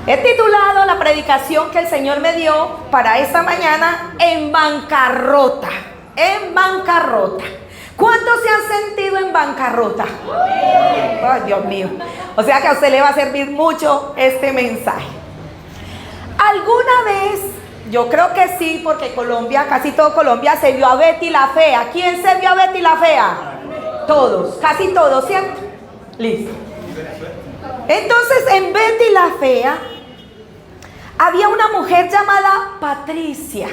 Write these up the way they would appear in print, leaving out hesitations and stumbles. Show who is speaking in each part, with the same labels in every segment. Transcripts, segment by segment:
Speaker 1: He titulado la predicación que el Señor me dio para esta mañana en bancarrota. En bancarrota. ¿Cuántos se han sentido en bancarrota? Ay, Dios mío. O sea que a usted le va a servir mucho este mensaje. ¿Alguna vez? Yo creo que sí, porque Colombia, casi todo Colombia se vio a Betty la Fea. ¿Quién se vio a Betty la Fea? Todos, casi todos, ¿cierto? Listo. Entonces, en Betty la Fea había una mujer llamada Patricia.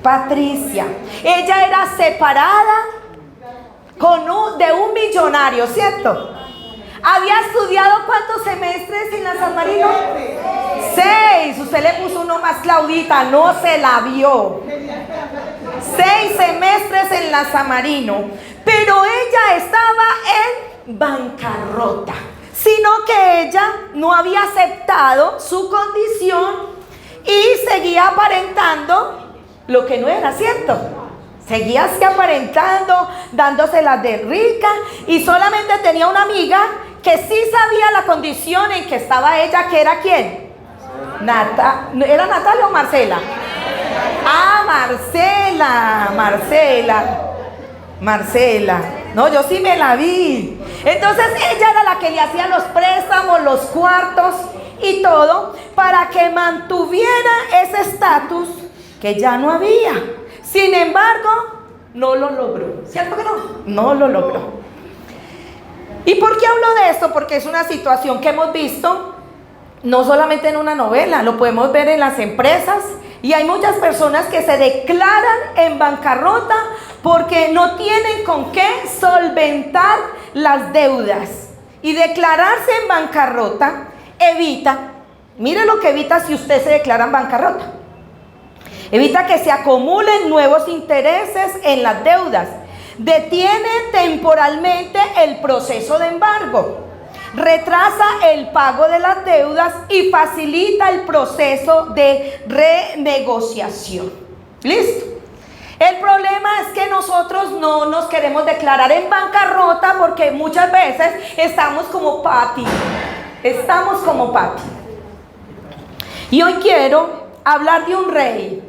Speaker 1: Patricia. Ella era separada de un millonario, ¿cierto? Había estudiado ¿cuántos semestres en la San Marino? 6. Usted le puso uno más, Claudita, no se la vio. 6 semestres en la San Marino. Pero ella estaba en bancarrota, sino que ella no había aceptado su condición y seguía aparentando lo que no era, ¿cierto? Seguía así aparentando, dándoselas de rica, y solamente tenía una amiga que sí sabía la condición en que estaba ella, que era ¿quién? ¿Era Natalia o Marcela? Ah, Marcela. No, yo sí me la vi. Entonces ella era la que le hacía los préstamos, los cuartos y todo, para que mantuviera ese estatus que ya no había. Sin embargo, no lo logró. ¿Cierto que no? No lo logró. ¿Y por qué hablo de esto? Porque es una situación que hemos visto no solamente en una novela, lo podemos ver en las empresas, y hay muchas personas que se declaran en bancarrota porque no tienen con qué solventar las deudas. Y declararse en bancarrota evita, mire lo que evita si usted se declara en bancarrota. Evita que se acumulen nuevos intereses en las deudas. Detiene temporalmente el proceso de embargo. Retrasa el pago de las deudas y facilita el proceso de renegociación. ¿Listo? El problema es que nosotros no nos queremos declarar en bancarrota porque muchas veces estamos como Patty. Y hoy quiero hablar de un rey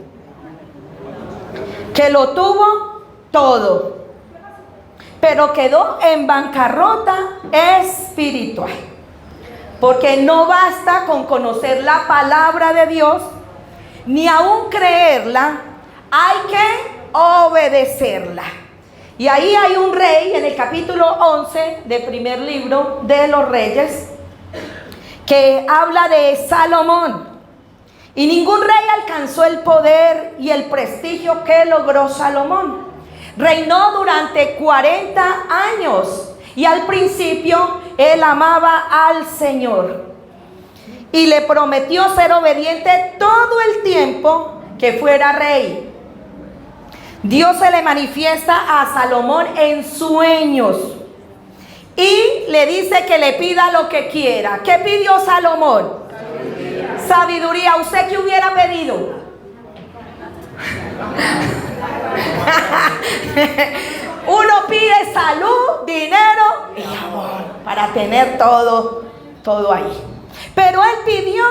Speaker 1: que lo tuvo todo, pero quedó en bancarrota espiritual. Porque no basta con conocer la palabra de Dios, ni aún creerla, hay que obedecerla. Y ahí hay un rey en el capítulo 11 del primer libro de los Reyes, que habla de Salomón. Y ningún rey alcanzó el poder y el prestigio que logró Salomón. Reinó durante 40 años y al principio él amaba al Señor y le prometió ser obediente todo el tiempo que fuera rey. Dios se le manifiesta a Salomón en sueños y le dice que le pida lo que quiera. ¿Qué pidió Salomón? Sabiduría. ¿Usted qué hubiera pedido? Uno pide salud, dinero y amor para tener todo ahí. Pero él pidió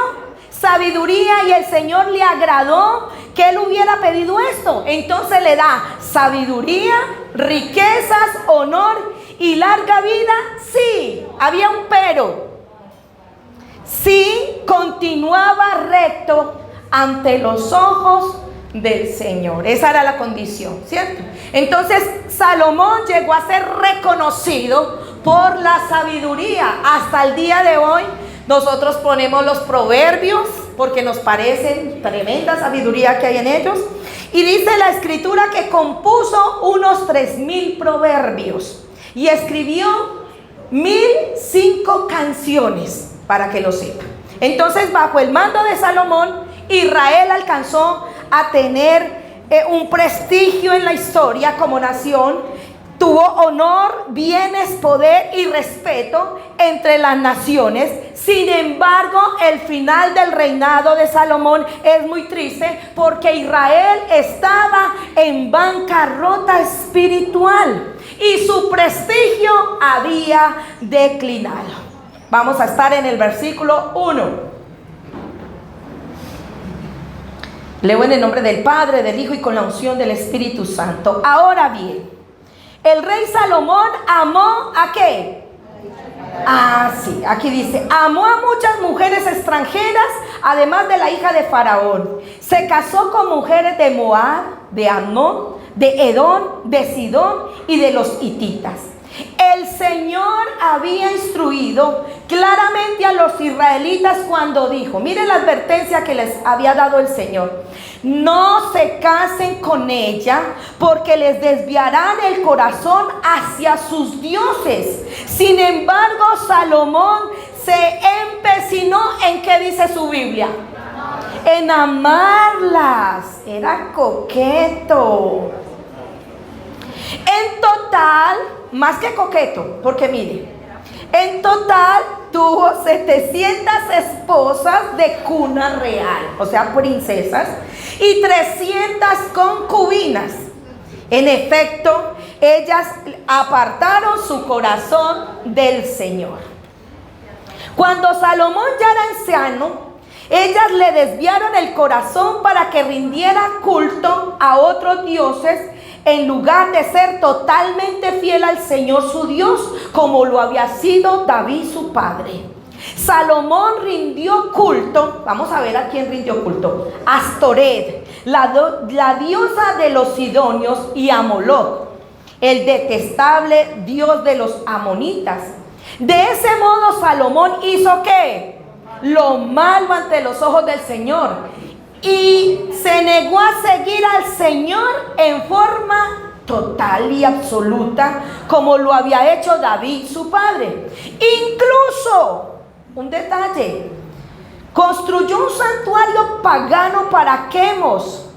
Speaker 1: sabiduría y el Señor le agradó que él hubiera pedido esto. Entonces le da sabiduría, riquezas, honor y larga vida. Sí, había un pero. Sí, continuaba recto ante los ojos del Señor. Esa era la condición, ¿cierto? Entonces Salomón llegó a ser reconocido por la sabiduría. Hasta el día de hoy nosotros ponemos los proverbios porque nos parecen tremenda sabiduría que hay en ellos. Y dice la escritura que compuso unos 3,000 proverbios y escribió 1,005 canciones, para que lo sepa. Entonces, bajo el mando de Salomón, Israel alcanzó a tener un prestigio en la historia como nación. Tuvo honor, bienes, poder y respeto entre las naciones. Sin embargo, el final del reinado de Salomón es muy triste porque Israel estaba en bancarrota espiritual y su prestigio había declinado. Vamos a estar en el versículo 1. Leo en el nombre del Padre, del Hijo y con la unción del Espíritu Santo. Ahora bien, el rey Salomón amó ¿a qué? Sí, aquí dice, amó a muchas mujeres extranjeras, además de la hija de Faraón. Se casó con mujeres de Moab, de Amón, de Edom, de Sidón y de los hititas. El Señor había instruido claramente a los israelitas cuando dijo, miren la advertencia que les había dado el Señor: no se casen con ella porque les desviarán el corazón hacia sus dioses. Sin embargo, Salomón se empecinó en ¿qué dice su Biblia? En amarlas. Era coqueto. En total, más que coqueto, porque mire, en total tuvo 700 esposas de cuna real, o sea, princesas, y 300 concubinas. En efecto, ellas apartaron su corazón del Señor. Cuando Salomón ya era anciano, ellas le desviaron el corazón para que rindiera culto a otros dioses, en lugar de ser totalmente fiel al Señor su Dios, como lo había sido David su padre. Salomón rindió culto, vamos a ver a quién rindió culto: a Astoret, la diosa de los sidonios, y a Moloc, el detestable dios de los amonitas. De ese modo Salomón hizo ¿qué? Lo malo ante los ojos del Señor, y se negó a seguir al Señor en forma total y absoluta, como lo había hecho David su padre. Incluso, un detalle, construyó un santuario pagano para Quemos,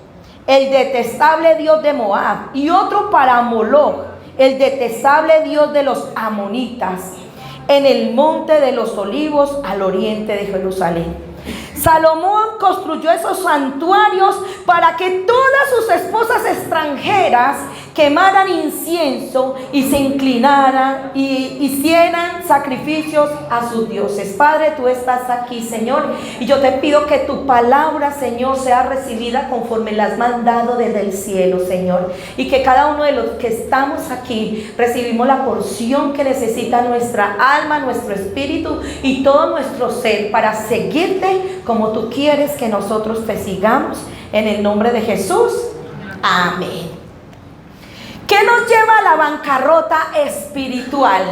Speaker 1: el detestable dios de Moab, y otro para Moloc, el detestable dios de los amonitas, en el monte de los olivos al oriente de Jerusalén. Salomón construyó esos santuarios para que todas sus esposas extranjeras quemaran incienso y se inclinaran y hicieran sacrificios a sus dioses. Padre, tú estás aquí, Señor, y yo te pido que tu palabra, Señor, sea recibida conforme la has mandado desde el cielo, Señor, y que cada uno de los que estamos aquí recibimos la porción que necesita nuestra alma, nuestro espíritu y todo nuestro ser para seguirte como tú quieres que nosotros te sigamos, en el nombre de Jesús. Amén. ¿Qué nos lleva a la bancarrota espiritual?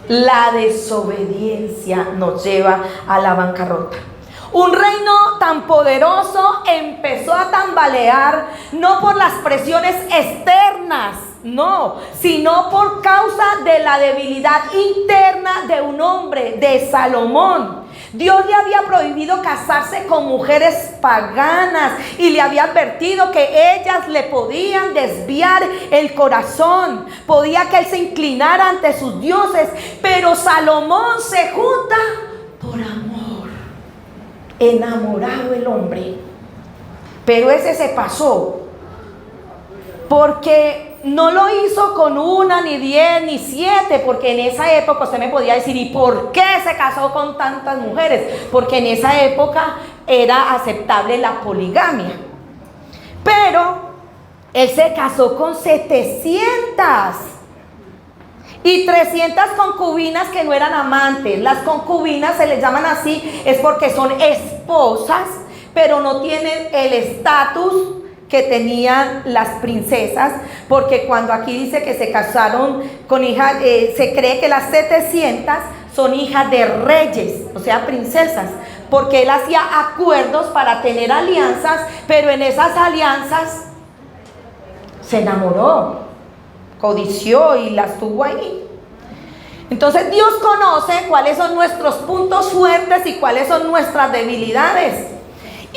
Speaker 1: La desobediencia nos lleva a la bancarrota. Un reino tan poderoso empezó a tambalear no por las presiones externas, no, sino por causa de la debilidad interna de un hombre, de Salomón. Dios le había prohibido casarse con mujeres paganas y le había advertido que ellas le podían desviar el corazón, podía que él se inclinara ante sus dioses, pero Salomón se junta por amor, enamorado el hombre. Pero ese se pasó, porque no lo hizo con 1, ni 10, ni 7, porque en esa época usted me podía decir, ¿y por qué se casó con tantas mujeres? Porque en esa época era aceptable la poligamia. Pero él se casó con 700 y 300 concubinas que no eran amantes. Las concubinas se les llaman así, es porque son esposas, pero no tienen el estatus que tenían las princesas, porque cuando aquí dice que se casaron con hijas, se cree que las 700 son hijas de reyes, o sea, princesas, porque él hacía acuerdos para tener alianzas, pero en esas alianzas se enamoró, codició y las tuvo ahí. Entonces Dios conoce cuáles son nuestros puntos fuertes y cuáles son nuestras debilidades.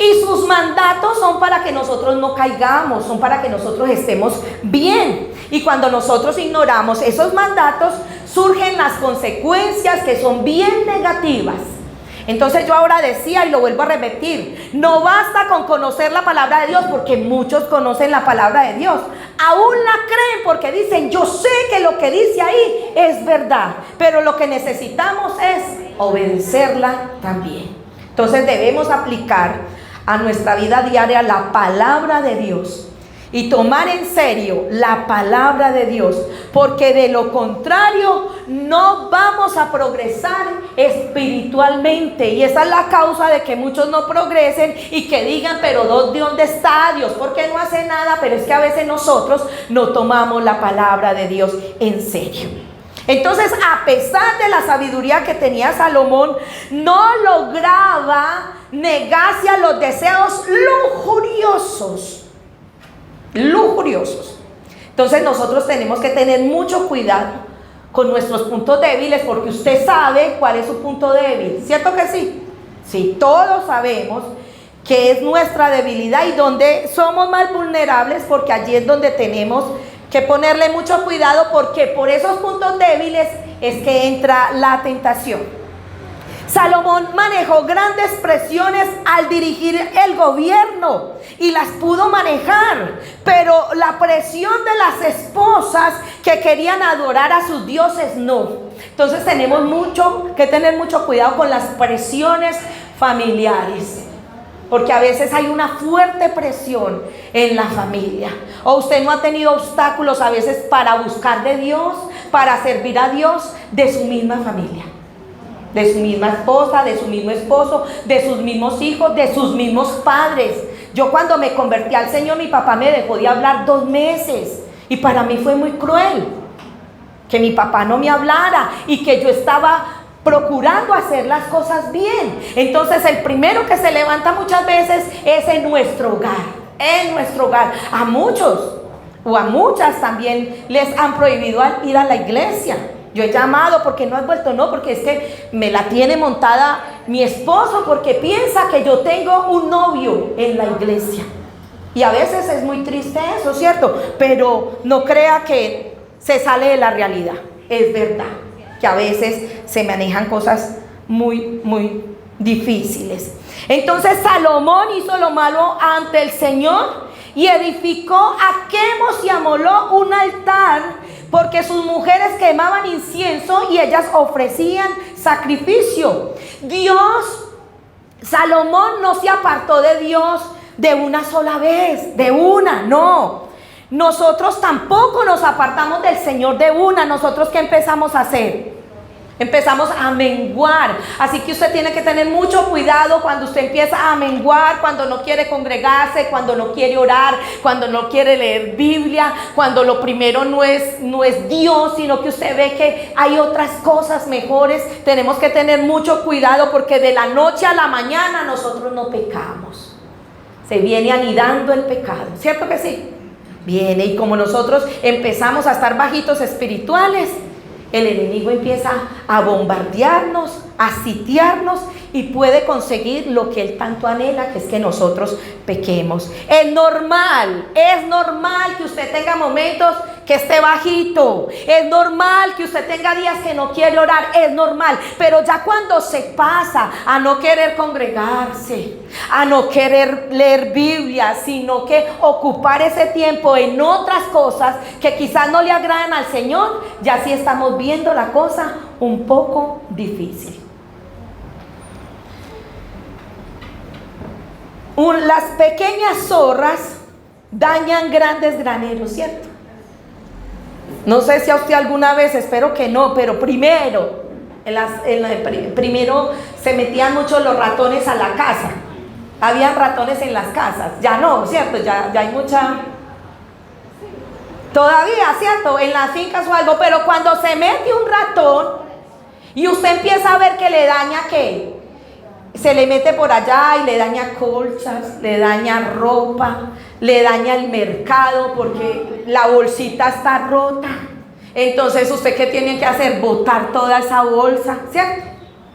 Speaker 1: Y sus mandatos son para que nosotros no caigamos, son para que nosotros estemos bien. Y cuando nosotros ignoramos esos mandatos, surgen las consecuencias que son bien negativas. Entonces yo ahora decía, y lo vuelvo a repetir, no basta con conocer la palabra de Dios, porque muchos conocen la palabra de Dios. Aún la creen porque dicen, yo sé que lo que dice ahí es verdad, pero lo que necesitamos es obedecerla también. Entonces debemos aplicar a nuestra vida diaria la palabra de Dios y tomar en serio la palabra de Dios, porque de lo contrario no vamos a progresar espiritualmente, y esa es la causa de que muchos no progresen y que digan, pero ¿de dónde está Dios? ¿Por qué no hace nada? Pero es que a veces nosotros no tomamos la palabra de Dios en serio. Entonces, a pesar de la sabiduría que tenía Salomón, no lograba negarse a los deseos lujuriosos. Entonces nosotros tenemos que tener mucho cuidado con nuestros puntos débiles, porque usted sabe cuál es su punto débil, ¿cierto que sí? Sí, todos sabemos que es nuestra debilidad y donde somos más vulnerables, porque allí es donde tenemos que ponerle mucho cuidado, porque por esos puntos débiles es que entra la tentación. Salomón manejó grandes presiones al dirigir el gobierno y las pudo manejar, pero la presión de las esposas que querían adorar a sus dioses no. Entonces tenemos que tener mucho cuidado con las presiones familiares, porque a veces hay una fuerte presión en la familia. O usted no ha tenido obstáculos a veces para buscar de Dios, para servir a Dios, de su misma familia, de su misma esposa, de su mismo esposo, de sus mismos hijos, de sus mismos padres. Yo cuando me convertí al Señor, mi papá me dejó de hablar 2 meses y para mí fue muy cruel que mi papá no me hablara y que yo estaba procurando hacer las cosas bien. Entonces el primero que se levanta muchas veces es en nuestro hogar. En nuestro hogar. A muchos o a muchas también les han prohibido ir a la iglesia. Yo he llamado, porque no has vuelto, no, porque es que me la tiene montada mi esposo, porque piensa que yo tengo un novio en la iglesia. Y a veces es muy triste eso, ¿cierto? Pero no crea que se sale de la realidad. Es verdad que a veces se manejan cosas muy, muy difíciles. Entonces Salomón hizo lo malo ante el Señor y edificó a Quemos y a Moló un altar, porque sus mujeres quemaban incienso y ellas ofrecían sacrificio. Salomón no se apartó de Dios de una sola vez, no. Nosotros tampoco nos apartamos del Señor de una. Nosotros, ¿qué empezamos a hacer? Empezamos a menguar. Así que usted tiene que tener mucho cuidado cuando usted empieza a menguar, cuando no quiere congregarse, cuando no quiere orar, cuando no quiere leer Biblia, cuando lo primero no es Dios, sino que usted ve que hay otras cosas mejores. Tenemos que tener mucho cuidado, porque de la noche a la mañana nosotros no pecamos. Se viene anidando el pecado, ¿cierto que sí? Viene, y como nosotros empezamos a estar bajitos espirituales, el enemigo empieza a bombardearnos, a sitiarnos, y puede conseguir lo que él tanto anhela, que es que nosotros pequemos. Es normal que usted tenga momentos que esté bajito, es normal que usted tenga días que no quiere orar, es normal, pero ya cuando se pasa a no querer congregarse, a no querer leer Biblia, sino que ocupar ese tiempo en otras cosas que quizás no le agradan al Señor, ya sí estamos viendo la cosa un poco difícil. Las pequeñas zorras dañan grandes graneros, ¿cierto? No sé si a usted alguna vez, espero que no, pero primero se metían mucho los ratones a la casa. Habían ratones en las casas, ya no, ¿cierto? Ya hay mucha... Todavía, ¿cierto? En las fincas o algo, pero cuando se mete un ratón y usted empieza a ver que le daña, ¿qué? Se le mete por allá y le daña colchas, le daña ropa, le daña el mercado porque la bolsita está rota. Entonces, ¿usted qué tiene que hacer? Botar toda esa bolsa, ¿cierto?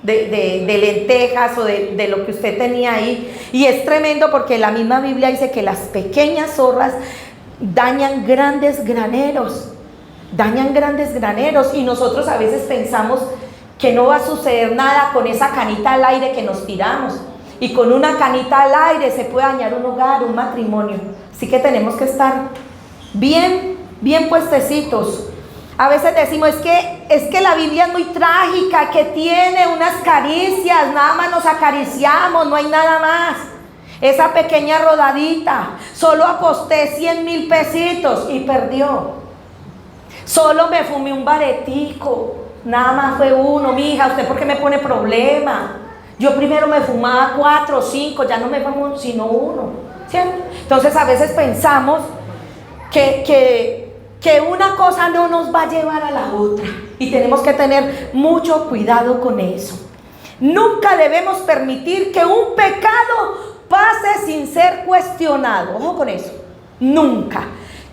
Speaker 1: De lentejas o de lo que usted tenía ahí. Y es tremendo, porque la misma Biblia dice que las pequeñas zorras dañan grandes graneros. Y nosotros a veces pensamos que no va a suceder nada con esa canita al aire que nos tiramos. Y con una canita al aire se puede dañar un hogar, un matrimonio. Así que tenemos que estar bien puestecitos. A veces decimos, es que la Biblia es muy trágica, que tiene unas caricias, nada más nos acariciamos, no hay nada más. esa pequeña rodadita. Solo aposté 100,000 pesitos y perdió. Solo me fumé un baretico. Nada más fue uno. Mija, ¿usted por qué me pone problema? Yo primero me fumaba 4 o 5, ya no me fumo sino uno, ¿cierto? Entonces a veces pensamos que una cosa no nos va a llevar a la otra. Y tenemos que tener mucho cuidado con eso. Nunca debemos permitir que un pecado pase sin ser cuestionado. Ojo con eso. Nunca.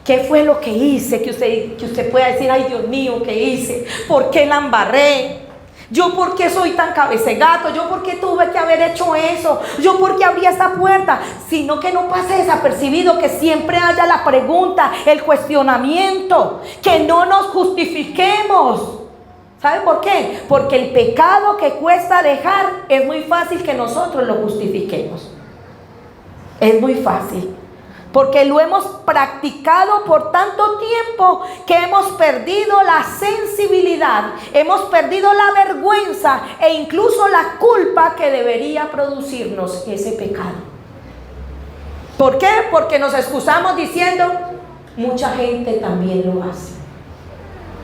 Speaker 1: ¿Qué fue lo que hice? Que usted pueda decir, ay Dios mío, ¿qué hice? ¿Por qué la embarré? ¿Yo por qué soy tan cabecegato? ¿Yo por qué tuve que haber hecho eso? ¿Yo por qué abrí esa puerta? Sino que no pase desapercibido, que siempre haya la pregunta, el cuestionamiento, que no nos justifiquemos. ¿Sabe por qué? Porque el pecado que cuesta dejar es muy fácil que nosotros lo justifiquemos. Es muy fácil. Porque lo hemos practicado por tanto tiempo que hemos perdido la sensibilidad, hemos perdido la vergüenza e incluso la culpa que debería producirnos ese pecado. ¿Por qué? Porque nos excusamos diciendo, mucha gente también lo hace.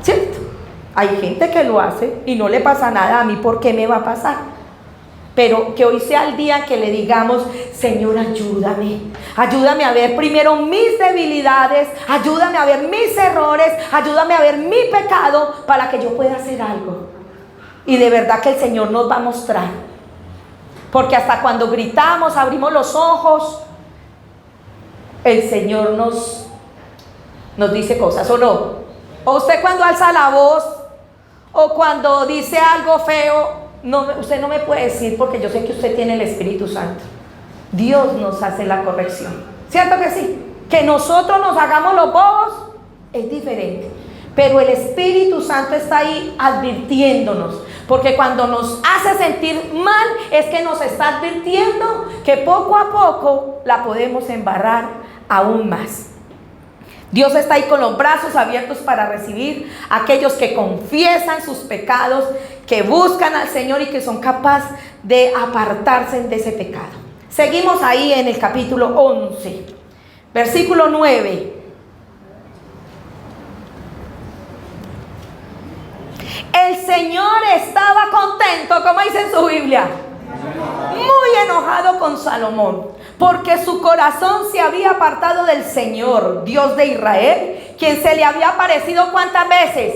Speaker 1: ¿Cierto? Hay gente que lo hace y no le pasa nada. A mí, ¿por qué me va a pasar? Pero que hoy sea el día que le digamos, Señor, ayúdame a ver primero mis debilidades, ayúdame a ver mis errores, ayúdame a ver mi pecado para que yo pueda hacer algo. Y de verdad que el Señor nos va a mostrar. Porque hasta cuando gritamos, abrimos los ojos, el Señor nos dice cosas, ¿o no? O usted cuando alza la voz, o cuando dice algo feo, usted no me puede decir, porque yo sé que usted tiene el Espíritu Santo. Dios nos hace la corrección. ¿Cierto que sí? Que nosotros nos hagamos los bobos es diferente. Pero el Espíritu Santo está ahí advirtiéndonos. Porque cuando nos hace sentir mal es que nos está advirtiendo que poco a poco la podemos embarrar aún más. Dios está ahí con los brazos abiertos para recibir a aquellos que confiesan sus pecados, que buscan al Señor y que son capaces de apartarse de ese pecado. Seguimos ahí en el capítulo 11, versículo 9. El Señor estaba contento, como dice en su Biblia, muy enojado con Salomón, porque su corazón se había apartado del Señor, Dios de Israel, quien se le había aparecido ¿cuántas veces?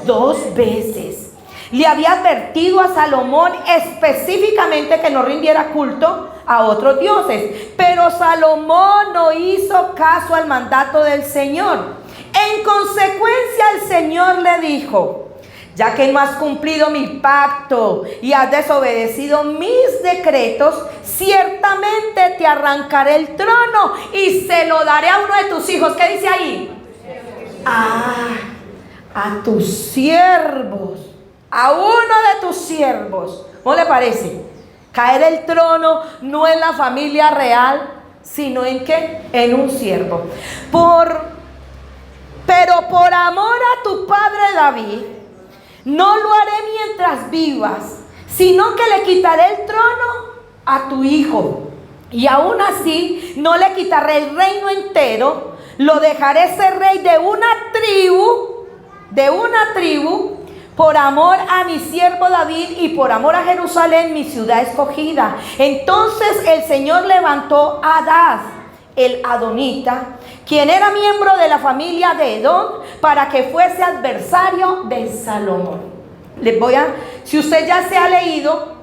Speaker 1: 2 veces. Le había advertido a Salomón específicamente que no rindiera culto a otros dioses, pero Salomón no hizo caso al mandato del Señor. En consecuencia, el Señor le dijo: ya que no has cumplido mi pacto y has desobedecido mis decretos, ciertamente te arrancaré el trono y se lo daré a uno de tus hijos. ¿Qué dice ahí? A tus siervos, a uno de tus siervos. ¿Cómo le parece? Caer el trono no en la familia real, sino en ¿qué? En un siervo. Pero por amor a tu padre David, no lo haré mientras vivas, sino que le quitaré el trono a tu hijo. Y aún así no le quitaré el reino entero, lo dejaré ser rey de una tribu, por amor a mi siervo David y por amor a Jerusalén, mi ciudad escogida. Entonces el Señor levantó a Adad, el adonita, quien era miembro de la familia de Edom, para que fuese adversario de Salomón. Si usted ya se ha leído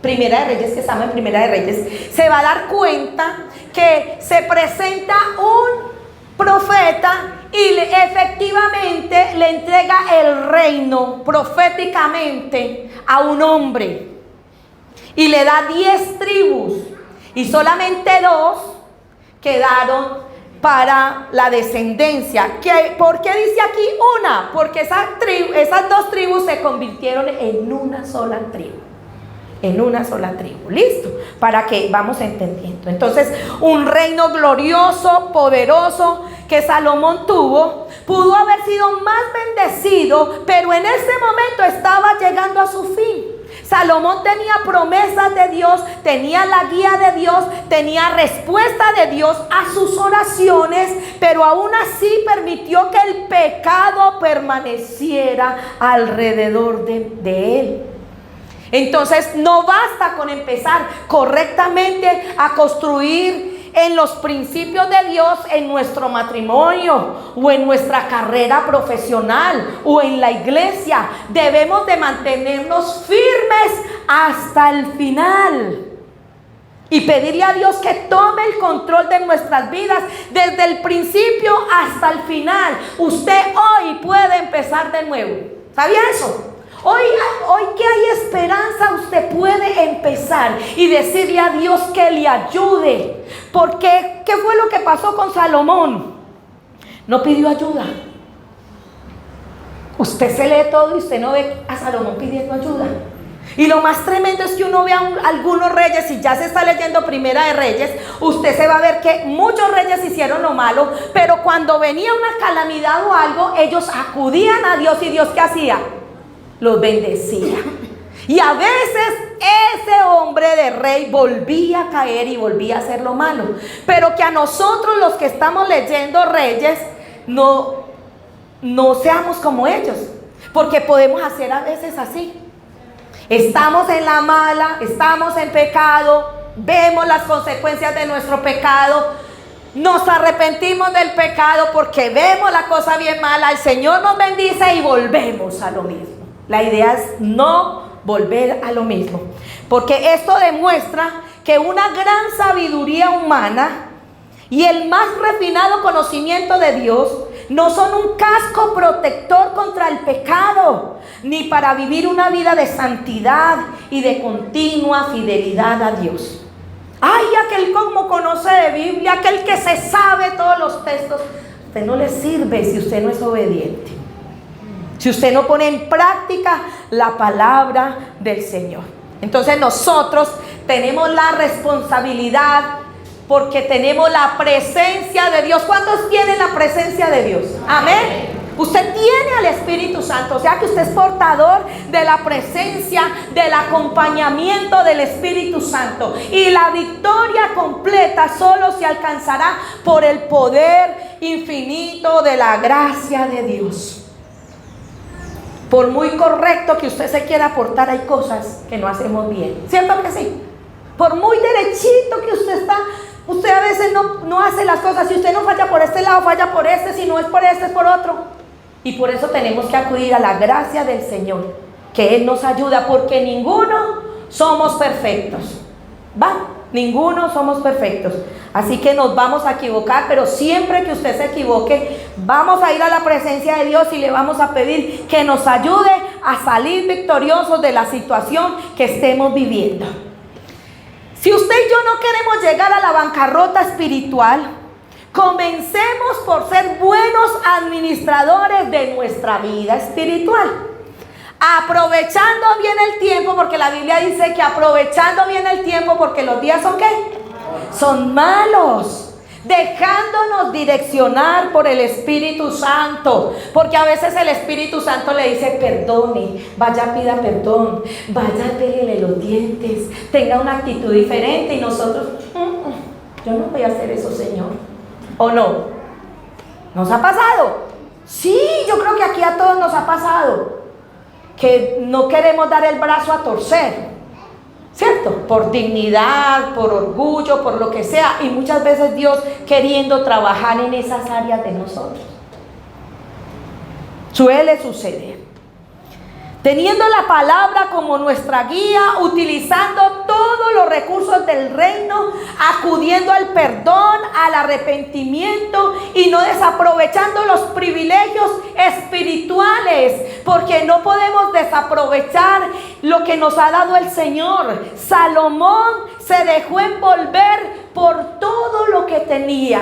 Speaker 1: Primera de Reyes, que estamos en Primera de Reyes, se va a dar cuenta que se presenta un profeta y efectivamente le entrega el reino proféticamente a un hombre y le da 10 tribus y solamente 2 quedaron para la descendencia. ¿Por qué dice aquí una? Porque esas 2 tribus se convirtieron en una sola tribu. En una sola tribu. ¿Listo? Para que vamos entendiendo. Entonces, un reino glorioso, poderoso que Salomón tuvo, pudo haber sido más bendecido, pero en ese momento estaba llegando a su fin. Salomón tenía promesas de Dios, tenía la guía de Dios, tenía respuesta de Dios a sus oraciones, pero aún así permitió que el pecado permaneciera alrededor de él. Entonces no basta con empezar correctamente a construir en los principios de Dios en nuestro matrimonio o en nuestra carrera profesional o en la iglesia. Debemos de mantenernos firmes hasta el final y pedirle a Dios que tome el control de nuestras vidas desde el principio hasta el final. Usted hoy puede empezar de nuevo. ¿Sabía eso? Hoy que hay esperanza, usted puede empezar y decirle a Dios que le ayude. Porque, ¿qué fue lo que pasó con Salomón? No pidió ayuda. Usted se lee todo y usted no ve a Salomón pidiendo ayuda. Y lo más tremendo es que uno ve a algunos reyes, y ya se está leyendo Primera de Reyes, usted se va a ver que muchos reyes hicieron lo malo, pero cuando venía una calamidad o algo, ellos acudían a Dios, y Dios ¿qué hacía? Los bendecía. Y a veces ese hombre de rey volvía a caer y volvía a hacer lo malo. Pero que a nosotros los que estamos leyendo Reyes no seamos como ellos, porque podemos hacer a veces así. Estamos en la mala, estamos en pecado, vemos las consecuencias de nuestro pecado, nos arrepentimos del pecado porque vemos la cosa bien mala, el Señor nos bendice y volvemos a lo mismo. La idea es no volver a lo mismo, porque esto demuestra que una gran sabiduría humana y el más refinado conocimiento de Dios no son un casco protector contra el pecado, ni para vivir una vida de santidad y de continua fidelidad a Dios. Ay, aquel como conoce de Biblia, aquel que se sabe todos los textos, usted no le sirve si usted no es obediente, si usted no pone en práctica la palabra del Señor. Entonces nosotros tenemos la responsabilidad, porque tenemos la presencia de Dios. ¿Cuántos tienen la presencia de Dios? Amén. Usted tiene al Espíritu Santo, o sea que usted es portador de la presencia, del acompañamiento del Espíritu Santo. Y la victoria completa solo se alcanzará por el poder infinito de la gracia de Dios. Por muy correcto que usted se quiera portar, hay cosas que no hacemos bien. ¿Cierto que sí? Por muy derechito que usted está, usted a veces no hace las cosas. Si usted no falla por este lado, falla por este. Si no es por este, es por otro. Y por eso tenemos que acudir a la gracia del Señor, que Él nos ayuda, porque ninguno somos perfectos. ¿Va? Ninguno somos perfectos. Así que nos vamos a equivocar, pero siempre que usted se equivoque, vamos a ir a la presencia de Dios y le vamos a pedir que nos ayude a salir victoriosos de la situación que estemos viviendo. Si usted y yo no queremos llegar a la bancarrota espiritual, comencemos por ser buenos administradores de nuestra vida espiritual, aprovechando bien el tiempo, porque la Biblia dice que aprovechando bien el tiempo, porque los días son ¿qué? Son malos. Dejándonos direccionar por el Espíritu Santo, porque a veces el Espíritu Santo le dice: perdone, vaya, pida perdón, vaya, pélele los dientes, tenga una actitud diferente. Y nosotros, yo no voy a hacer eso, Señor. ¿O no? ¿Nos ha pasado? Sí, yo creo que aquí a todos nos ha pasado, que no queremos dar el brazo a torcer, ¿cierto? Por dignidad, por orgullo, por lo que sea. Y muchas veces Dios queriendo trabajar en esas áreas de nosotros. Suele suceder. Teniendo la palabra como nuestra guía, utilizando todos los recursos del reino, acudiendo al perdón, al arrepentimiento y no desaprovechando los privilegios espirituales, porque no podemos desaprovechar lo que nos ha dado el Señor. Salomón se dejó envolver por todo lo que tenía.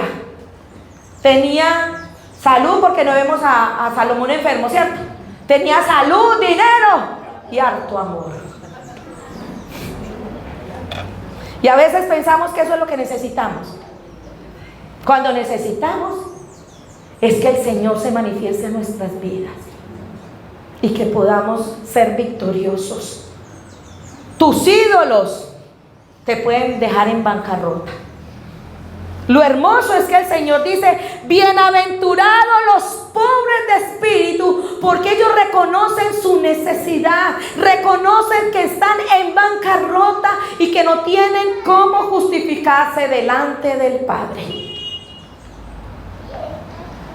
Speaker 1: Tenía salud, porque no vemos a Salomón enfermo, ¿cierto? Tenía salud, dinero y harto amor. Y a veces pensamos que eso es lo que necesitamos. Cuando necesitamos es que el Señor se manifieste en nuestras vidas y que podamos ser victoriosos. Tus ídolos te pueden dejar en bancarrota. Lo hermoso es que el Señor dice: bienaventurados los pobres de espíritu, porque ellos reconocen su necesidad, reconocen que están en bancarrota y que no tienen cómo justificarse delante del Padre.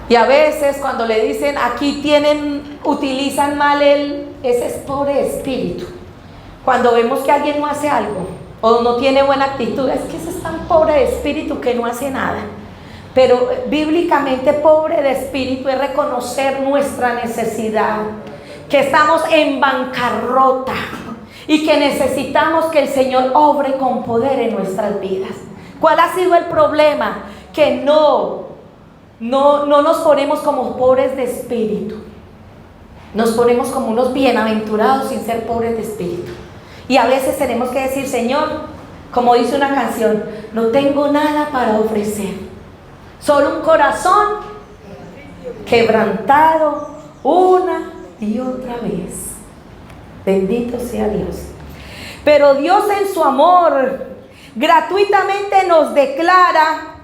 Speaker 1: Y a veces cuando le dicen aquí utilizan mal ese es pobre de espíritu. Cuando vemos que alguien no hace algo o no tiene buena actitud, es que ese es tan pobre de espíritu que no hace nada. Pero bíblicamente pobre de espíritu es reconocer nuestra necesidad, que estamos en bancarrota y que necesitamos que el Señor obre con poder en nuestras vidas. ¿Cuál ha sido el problema? Que no nos ponemos como pobres de espíritu. Nos ponemos como unos bienaventurados sin ser pobres de espíritu. Y a veces tenemos que decir: Señor, como dice una canción, no tengo nada para ofrecer, solo un corazón quebrantado una y otra vez. Bendito sea Dios. Pero Dios en su amor gratuitamente nos declara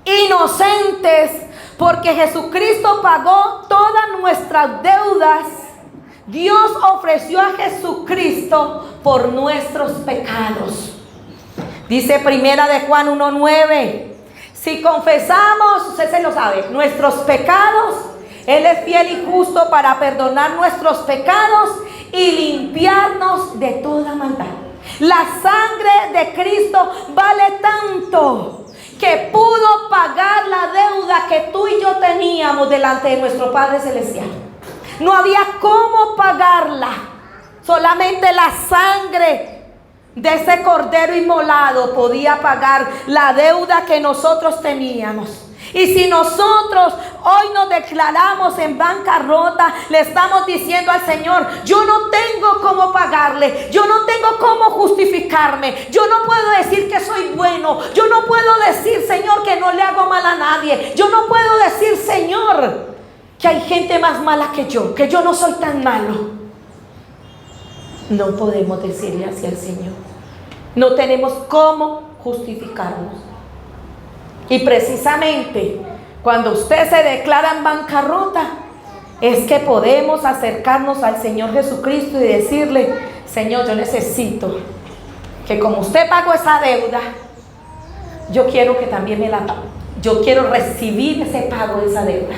Speaker 1: inocentes, porque Jesucristo pagó todas nuestras deudas. Dios ofreció a Jesucristo por nuestros pecados. Dice Primera de Juan 1:9: si confesamos, usted se lo sabe, nuestros pecados, Él es fiel y justo para perdonar nuestros pecados y limpiarnos de toda maldad. La sangre de Cristo vale tanto que pudo pagar la deuda que tú y yo teníamos delante de nuestro Padre Celestial. No había cómo pagarla. Solamente la sangre de ese cordero inmolado podía pagar la deuda que nosotros teníamos. Y si nosotros hoy nos declaramos en bancarrota, le estamos diciendo al Señor: yo no tengo cómo pagarle, yo no tengo cómo justificarme, yo no puedo decir que soy bueno, yo no puedo decir, Señor, que no le hago mal a nadie, yo no puedo decir, Señor, que hay gente más mala que yo no soy tan malo. No podemos decirle así al Señor. No tenemos cómo justificarnos. Y precisamente cuando usted se declara en bancarrota, es que podemos acercarnos al Señor Jesucristo y decirle: Señor, yo necesito que como usted pagó esa deuda, yo quiero que también me la pague. Yo quiero recibir ese pago de esa deuda.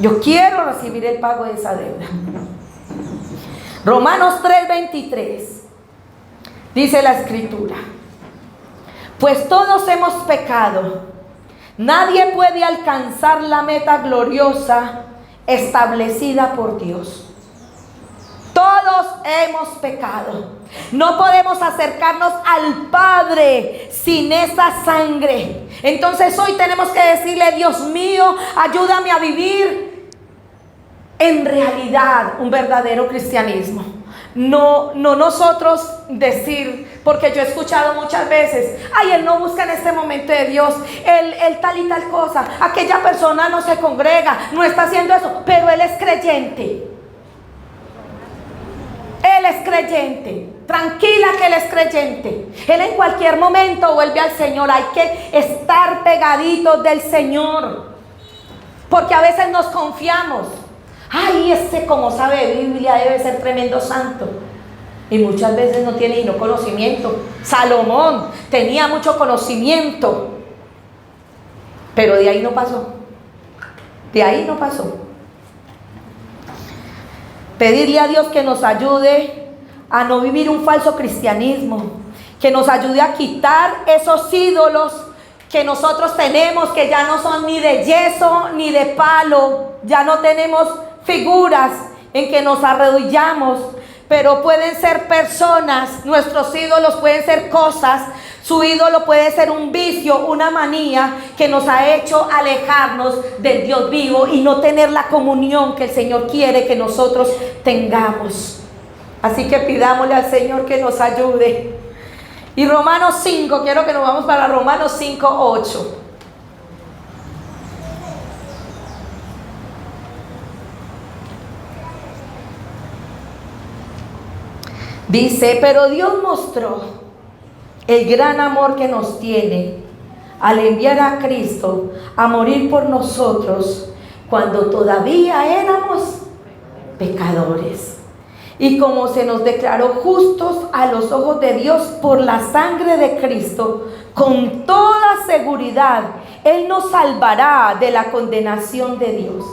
Speaker 1: Yo quiero recibir el pago de esa deuda. Romanos 3:23 dice la Escritura: pues todos hemos pecado, nadie puede alcanzar la meta gloriosa establecida por Dios. Todos hemos pecado. No podemos acercarnos al Padre sin esa sangre. Entonces hoy tenemos que decirle: Dios mío, ayúdame a vivir en realidad un verdadero cristianismo. No nosotros decir, porque yo he escuchado muchas veces: ay, él no busca en este momento de Dios, él tal y tal cosa, aquella persona no se congrega, no está haciendo eso, pero él es creyente. Él es creyente. Tranquila que Él es creyente. Él en cualquier momento vuelve al Señor. Hay que estar pegaditos del Señor, porque a veces nos confiamos: ay, ese como sabe de Biblia debe ser tremendo santo. Y muchas veces no tiene ni conocimiento. Salomón tenía mucho conocimiento, pero de ahí no pasó. De ahí no pasó. Pedirle a Dios que nos ayude a no vivir un falso cristianismo, que nos ayude a quitar esos ídolos que nosotros tenemos, que ya no son ni de yeso ni de palo. Ya no tenemos figuras en que nos arrodillamos, pero pueden ser personas. Nuestros ídolos pueden ser cosas. Su ídolo puede ser un vicio, una manía que nos ha hecho alejarnos del Dios vivo y no tener la comunión que el Señor quiere que nosotros tengamos. Así que pidámosle al Señor que nos ayude. Y Romanos 5, quiero que nos vamos para Romanos 5:8. Dice, pero Dios mostró el gran amor que nos tiene al enviar a Cristo a morir por nosotros cuando todavía éramos pecadores. Y como se nos declaró justos a los ojos de Dios por la sangre de Cristo, con toda seguridad Él nos salvará de la condenación de Dios.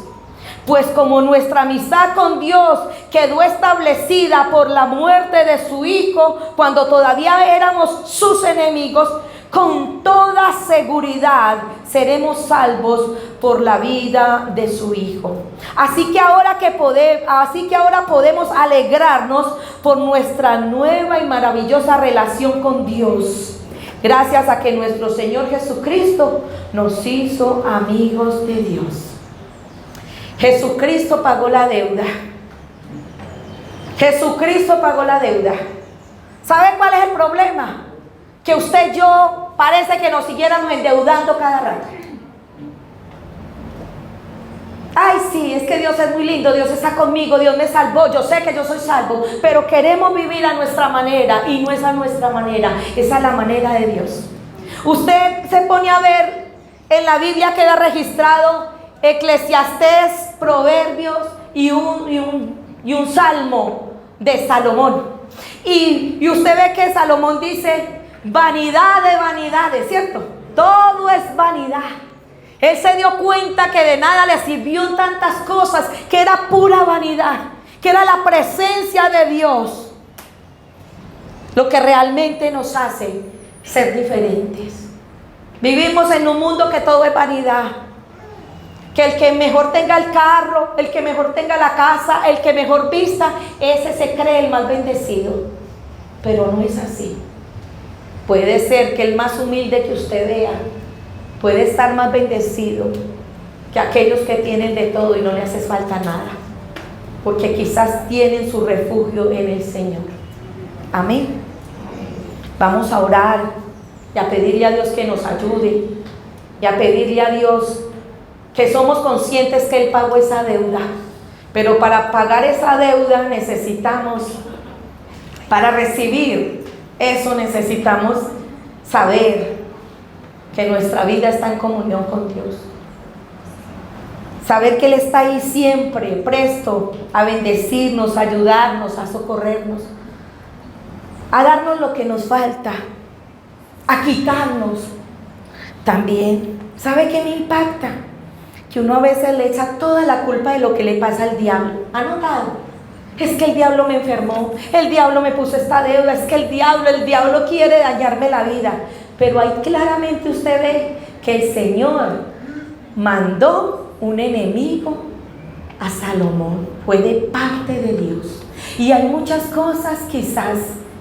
Speaker 1: Pues como nuestra amistad con Dios quedó establecida por la muerte de su Hijo cuando todavía éramos sus enemigos, con toda seguridad seremos salvos por la vida de su Hijo. Así que ahora podemos alegrarnos por nuestra nueva y maravillosa relación con Dios, gracias a que nuestro Señor Jesucristo nos hizo amigos de Dios. Jesucristo pagó la deuda. Jesucristo pagó la deuda. ¿Sabe cuál es el problema? Que usted y yo parece que nos siguiéramos endeudando cada rato. Ay, sí, es que Dios es muy lindo, Dios está conmigo, Dios me salvó, yo sé que yo soy salvo, pero queremos vivir a nuestra manera y no es a nuestra manera, esa es la manera de Dios. Usted se pone a ver, en la Biblia queda registrado Eclesiastés, Proverbios y un salmo de Salomón. Y usted ve que Salomón dice, vanidad de vanidades, ¿cierto? Todo es vanidad. Él se dio cuenta que de nada le sirvió tantas cosas, que era pura vanidad, que era la presencia de Dios lo que realmente nos hace ser diferentes. Vivimos en un mundo que todo es vanidad. Que el que mejor tenga el carro, el que mejor tenga la casa, el que mejor vista, ese se cree el más bendecido. Pero no es así. Puede ser que el más humilde que usted vea puede estar más bendecido que aquellos que tienen de todo y no le hace falta nada, porque quizás tienen su refugio en el Señor. Amén. Vamos a orar y a pedirle a Dios que nos ayude y a pedirle a Dios que somos conscientes que Él pagó esa deuda, pero para pagar esa deuda necesitamos, para recibir eso necesitamos saber que nuestra vida está en comunión con Dios, saber que Él está ahí siempre presto a bendecirnos, a ayudarnos, a socorrernos, a darnos lo que nos falta, a quitarnos también. ¿Sabe qué me impacta? Que uno a veces le echa toda la culpa de lo que le pasa al diablo. ¿Ha notado? Es que el diablo me enfermó, el diablo me puso esta deuda, es que el diablo quiere dañarme la vida. Pero ahí claramente usted ve que el Señor mandó un enemigo a Salomón, fue de parte de Dios. Y hay muchas cosas quizás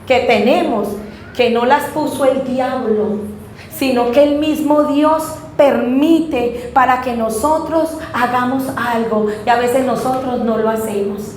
Speaker 1: que tenemos que no las puso el diablo, sino que el mismo Dios permite para que nosotros hagamos algo y a veces nosotros no lo hacemos.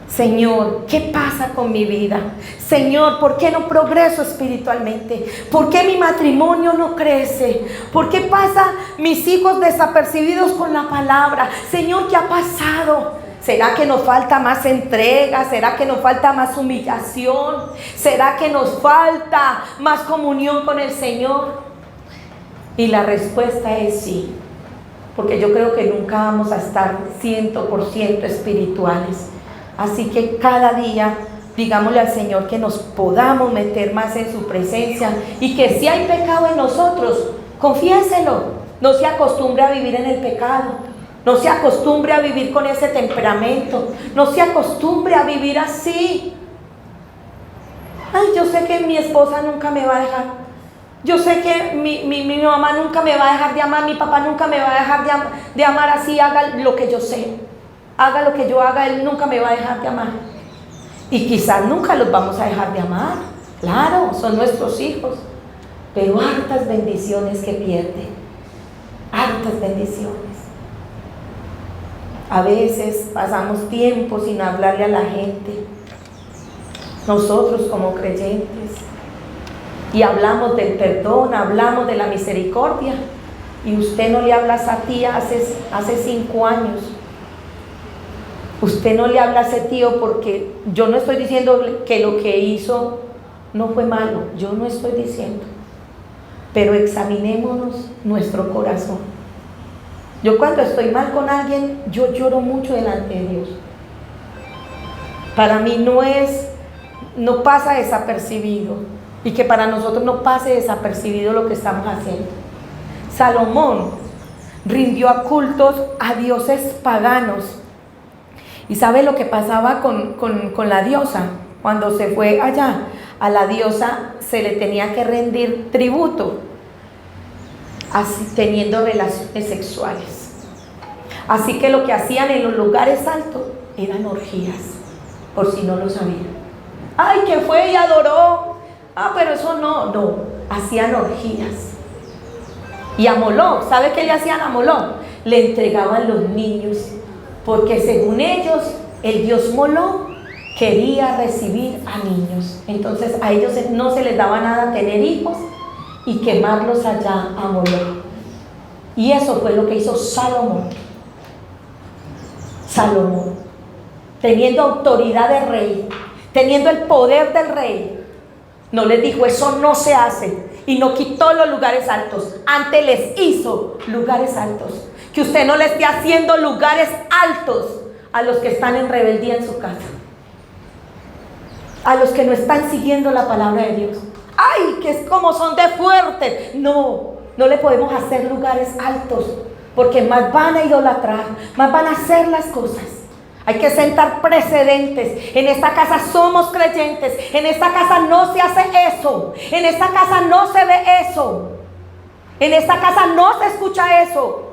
Speaker 1: Señor, ¿qué pasa con mi vida? Señor, ¿por qué no progreso espiritualmente? ¿Por qué mi matrimonio no crece? ¿Por qué pasan mis hijos desapercibidos con la palabra? Señor, ¿qué ha pasado? ¿Será que nos falta más entrega? ¿Será que nos falta más humillación? ¿Será que nos falta más comunión con el Señor? Y la respuesta es sí, porque yo creo que nunca vamos a estar 100% espirituales. Así que cada día digámosle al Señor que nos podamos meter más en su presencia y que si hay pecado en nosotros, confiéselo. No se acostumbre a vivir en el pecado, no se acostumbre a vivir con ese temperamento, no se acostumbre a vivir así. Ay, yo sé que mi esposa nunca me va a dejar. Yo sé que mi mamá nunca me va a dejar de amar, mi papá nunca me va a dejar de amar así, haga lo que yo sé, haga lo que yo haga, él nunca me va a dejar de amar. Y quizás nunca los vamos a dejar de amar, claro, son nuestros hijos, pero hartas bendiciones que pierden, hartas bendiciones. A veces pasamos tiempo sin hablarle a la gente, nosotros como creyentes, y hablamos del perdón, hablamos de la misericordia, y usted no le habla a tía hace 5 años. Usted no le habla a ese tío porque yo no estoy diciendo que lo que hizo no fue malo, yo no estoy diciendo. Pero examinémonos nuestro corazón. Yo cuando estoy mal con alguien, yo lloro mucho delante de Dios. Para mí no pasa desapercibido, y que para nosotros no pase desapercibido lo que estamos haciendo. Salomón rindió a cultos a dioses paganos. ¿Y sabe lo que pasaba con la diosa? Cuando se fue allá, a la diosa se le tenía que rendir tributo, así, teniendo relaciones sexuales. Así que lo que hacían en los lugares altos eran orgías, por si no lo sabían. ¡Ay, que fue y adoró! Ah, pero eso no, hacían orgías. Y a Moloch, ¿sabe qué le hacían a Moloch? Le entregaban los niños, porque según ellos, el dios Moloch quería recibir a niños. Entonces a ellos no se les daba nada tener hijos y quemarlos allá a Moloch. Y eso fue lo que hizo Salomón. Salomón, teniendo autoridad de rey, teniendo el poder del rey, no les dijo eso no se hace, y no quitó los lugares altos, antes les hizo lugares altos. Que usted no le esté haciendo lugares altos a los que están en rebeldía en su casa, a los que no están siguiendo la palabra de Dios. ¡Ay, que es como son de fuertes! No le podemos hacer lugares altos, porque más van a idolatrar, más van a hacer las cosas. Hay que sentar precedentes. En esta casa somos creyentes. En esta casa no se hace eso. En esta casa no se ve eso. En esta casa no se escucha eso.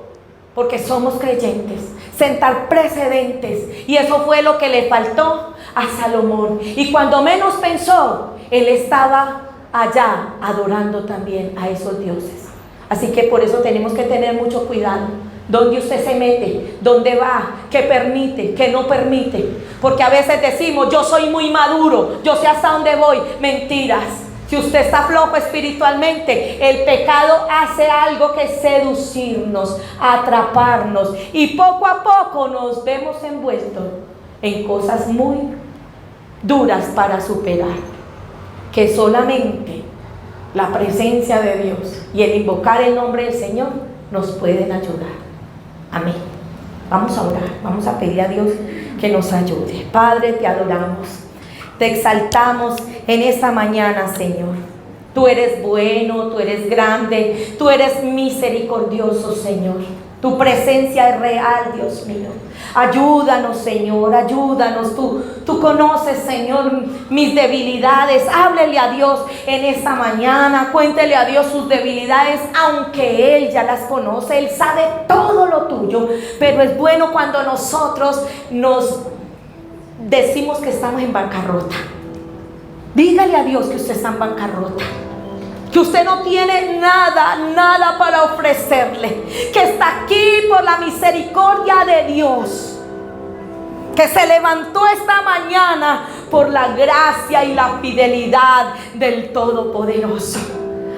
Speaker 1: Porque somos creyentes. Sentar precedentes. Y eso fue lo que le faltó a Salomón. Y cuando menos pensó, él estaba allá adorando también a esos dioses. Así que por eso tenemos que tener mucho cuidado. ¿Dónde usted se mete? ¿Dónde va? ¿Qué permite? ¿Qué no permite? Porque a veces decimos, yo soy muy maduro, yo sé hasta dónde voy. Mentiras. Si usted está flojo espiritualmente, el pecado hace algo que es seducirnos, atraparnos, y poco a poco nos vemos envueltos en cosas muy duras para superar, que solamente la presencia de Dios y el invocar el nombre del Señor nos pueden ayudar. Amén. Vamos a orar, vamos a pedir a Dios que nos ayude. Padre, te adoramos, te exaltamos en esta mañana, Señor. Tú eres bueno, tú eres grande, tú eres misericordioso, Señor. Tu presencia es real, Dios mío. Ayúdanos, Señor, ayúdanos. Tú conoces, Señor, mis debilidades. Háblele a Dios en esta mañana. Cuéntele a Dios sus debilidades, aunque Él ya las conoce. Él sabe todo lo tuyo. Pero es bueno cuando nosotros nos decimos que estamos en bancarrota. Dígale a Dios que usted está en bancarrota, que usted no tiene nada para ofrecerle, que está aquí por la misericordia de Dios, que se levantó esta mañana por la gracia y la fidelidad del Todopoderoso.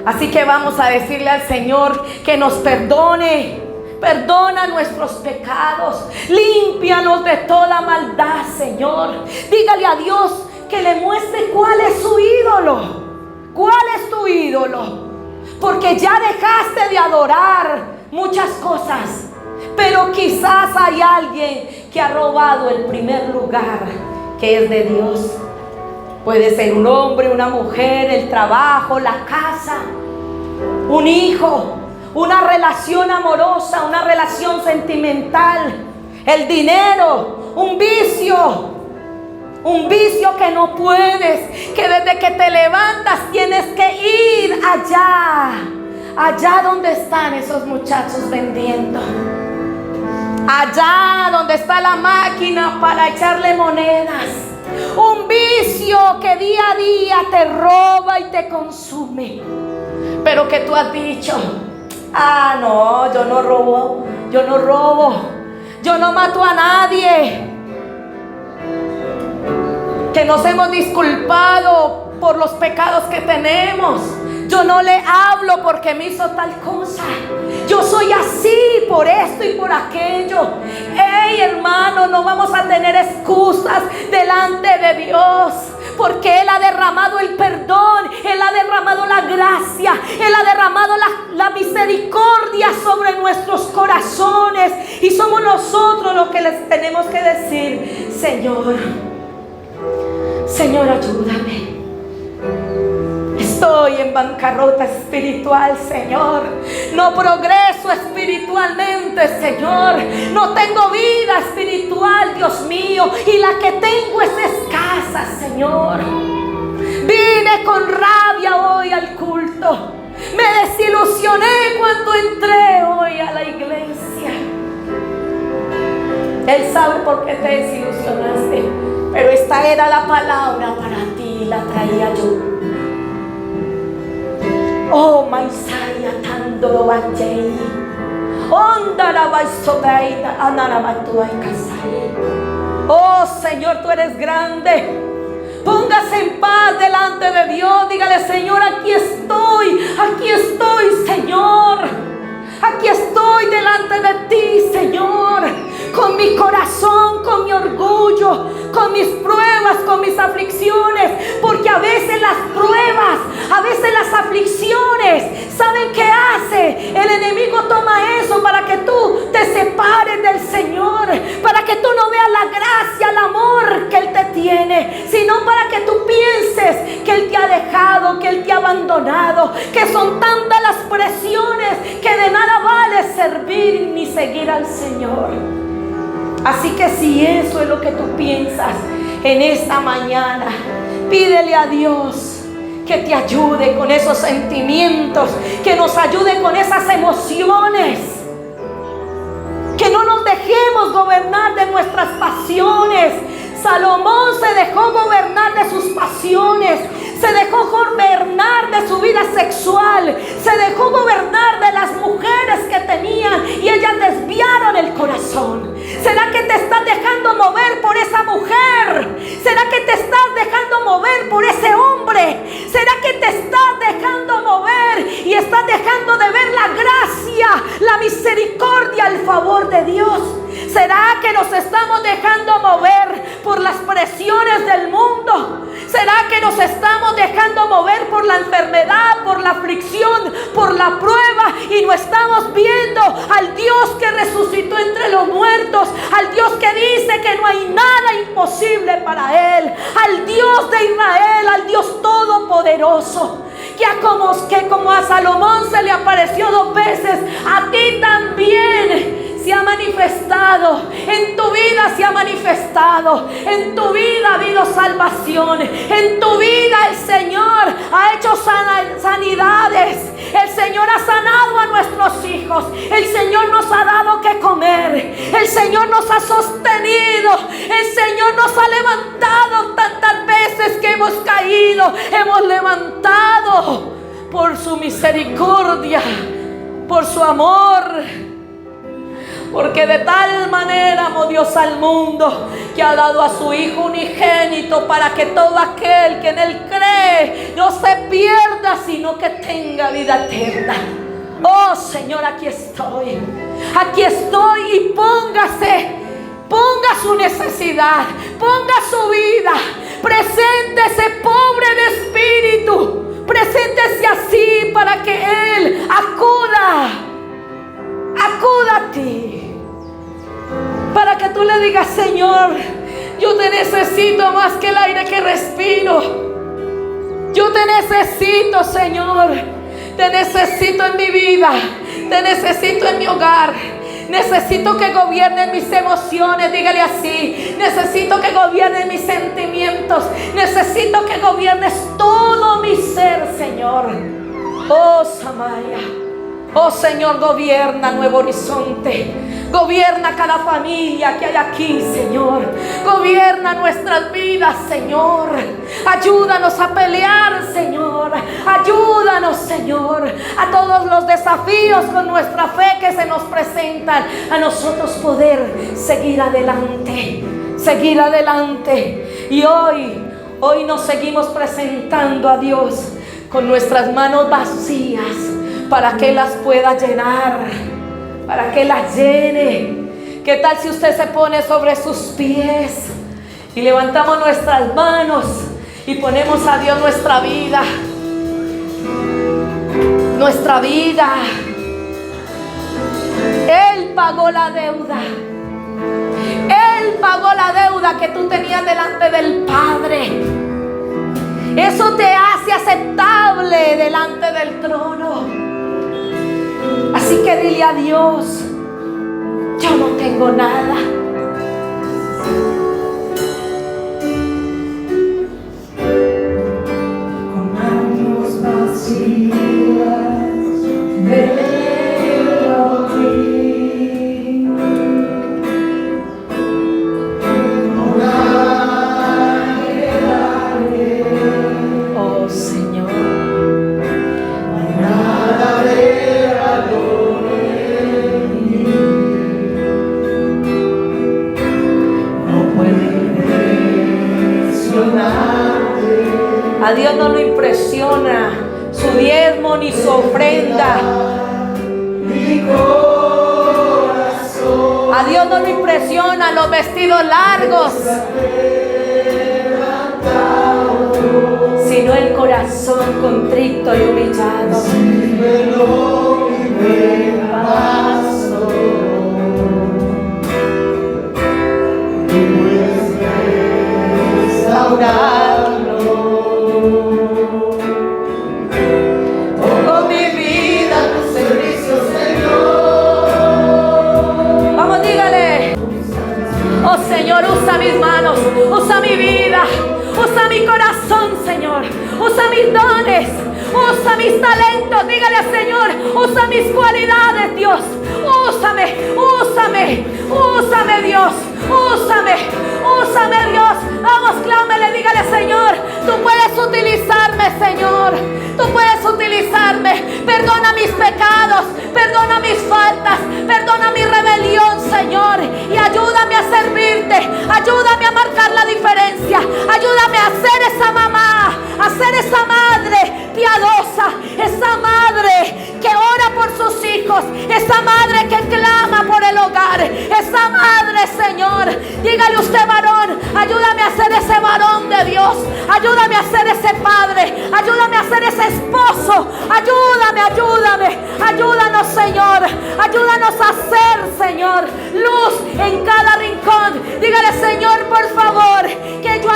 Speaker 1: Así que vamos a decirle al Señor que nos perdone. Perdona nuestros pecados, límpianos de toda maldad, Señor. Dígale a Dios que le muestre cuál es su ídolo. ¿Cuál es tu ídolo? Porque ya dejaste de adorar muchas cosas, pero quizás hay alguien que ha robado el primer lugar, que es de Dios. Puede ser un hombre, una mujer, el trabajo, la casa, un hijo, una relación amorosa, una relación sentimental, el dinero, un vicio que no puedes, que desde que te levantas tienes que ir allá donde están esos muchachos vendiendo, allá donde está la máquina para echarle monedas. Un vicio que día a día te roba y te consume, pero que tú has dicho: ah, no, yo no robo, yo no mato a nadie. Que nos hemos disculpado por los pecados que tenemos. Yo no le hablo porque me hizo tal cosa. Yo soy así por esto y por aquello. Hey, hermano, no vamos a tener excusas delante de Dios, porque Él ha derramado el perdón, Él ha derramado la gracia, Él ha derramado la misericordia sobre nuestros corazones, y somos nosotros los que les tenemos que decir: Señor, Señor, ayúdame. Estoy en bancarrota espiritual, Señor. No progreso espiritualmente, Señor. No tengo vida espiritual, Dios mío. Y la que tengo es escasa, Señor. Vine con rabia hoy al culto. Me desilusioné cuando entré hoy a la iglesia. Él sabe por qué te desilusionaste, pero esta era la palabra para ti, la traía yo. Oh, Maisaya, Tando Bajei, Onda la Baisodaida, Anarabatuay Kasai. Oh, Señor, tú eres grande. Póngase en paz delante de Dios. Dígale: Señor, aquí estoy, Señor. Aquí estoy delante de ti, Señor, con mi corazón, con mi orgullo, con mis pruebas, con mis aflicciones, porque a veces las pruebas, a veces las aflicciones, ¿saben qué hace? El enemigo toma eso para que tú te separes del Señor, para que tú no veas la gracia, el amor que Él te tiene, sino para que tú pienses que Él te ha dejado, que Él te ha abandonado, que son tantas las presiones que de nada vale servir ni seguir al Señor. Así que si eso es lo que tú piensas en esta mañana, pídele a Dios que te ayude con esos sentimientos, que nos ayude con esas emociones, que no nos dejemos gobernar de nuestras pasiones. Salomón se dejó gobernar de sus pasiones, se dejó gobernar de su vida sexual, se dejó gobernar de las mujeres que tenían, y ellas desviaron el corazón. ¿Será que te estás dejando mover por esa mujer? ¿Será que te estás dejando mover por ese hombre? ¿Será que te estás dejando mover y estás dejando de ver la gracia, la misericordia, el favor de Dios? ¿Será que nos estamos dejando mover por las presiones del mundo? ¿Será que nos estamos dejando mover por la enfermedad, por la aflicción, por la prueba, y no estamos viendo al Dios que resucitó entre los muertos, al Dios que dice que no hay nada imposible para Él, al Dios de Israel, al Dios todopoderoso, que como a Salomón se le apareció 2 veces, a ti también se ha manifestado, en tu vida se ha manifestado, en tu vida ha habido salvación, en tu vida el Señor ha hecho sanidades, el Señor ha sanado a nuestros hijos, el Señor nos ha dado que comer, el Señor nos ha sostenido, el Señor nos ha levantado tantas veces que hemos caído, hemos levantado por su misericordia, por su amor. Porque de tal manera amó Dios al mundo, que ha dado a su Hijo unigénito, para que todo aquel que en Él cree no se pierda, sino que tenga vida eterna. Oh Señor, aquí estoy y ponga su necesidad, ponga su vida, preséntese pobre de espíritu, preséntese así para que Él acuda a ti, para que tú le digas: Señor, yo te necesito más que el aire que respiro. Yo te necesito, Señor. Te necesito en mi vida, te necesito en mi hogar. Necesito que gobiernen mis emociones, dígale así. Necesito que gobiernen mis sentimientos. Necesito que gobiernes todo mi ser, Señor. Oh, Samaria. Oh Señor, gobierna Nuevo Horizonte. Gobierna cada familia que hay aquí, Señor. Gobierna nuestras vidas, Señor. Ayúdanos a pelear, Señor. Ayúdanos, Señor, a todos los desafíos con nuestra fe que se nos presentan, a nosotros poder seguir adelante. Seguir adelante. Y hoy nos seguimos presentando a Dios con nuestras manos vacías, para que las pueda llenar, para que las llene. ¿Qué tal si usted se pone sobre sus pies y levantamos nuestras manos y ponemos a Dios nuestra vida? Nuestra vida. Él pagó la deuda. Él pagó la deuda que tú tenías delante del Padre. Eso te hace aceptable delante del trono. Así que dile a Dios: yo no tengo nada.
Speaker 2: Con manos vacías vengo a ti. No nadie daré.
Speaker 1: Oh Señor,
Speaker 2: No hay nada de valor en mí. No puede impresionarte.
Speaker 1: a Dios no lo impresiona su diezmo ni su ofrenda.
Speaker 2: Mi corazón.
Speaker 1: A Dios no le impresiona los vestidos largos, sino el corazón contrito y humillado.
Speaker 2: Síguelo, mi buen pastor. Tú puedes restaurarlo. Pongo mi vida a tu servicio, Señor.
Speaker 1: Vamos, dígale: oh Señor, usa mis manos, usa mi vida, usa mi corazón, Señor, usa mis dones, usa mis talentos. Dígale al Señor: usa mis cualidades, Dios. Úsame, úsame, úsame, Dios. Úsame, úsame, Dios. Vamos, clámele, dígale: Señor, tú puedes utilizarme, Señor. Tú puedes utilizarme. Perdona mis pecados, perdona mis faltas, perdona mi rebelión, Señor. Y ayúdame a servirte, ayúdame a marcar la diferencia. Ayúdame a ser esa mamá, a ser esa madre piadosa, esa madre que ora por sus hijos, esa madre que clama por el hogar, esa madre, Señor. Dígale usted, varón: ayúdame a ser ese varón de Dios, ayúdame a ser ese padre, ayúdame a ser ese esposo, ayúdame, ayúdame, ayúdanos, Señor, ayúdanos a ser, Señor, luz en cada rincón. Dígale: Señor, por favor, que yo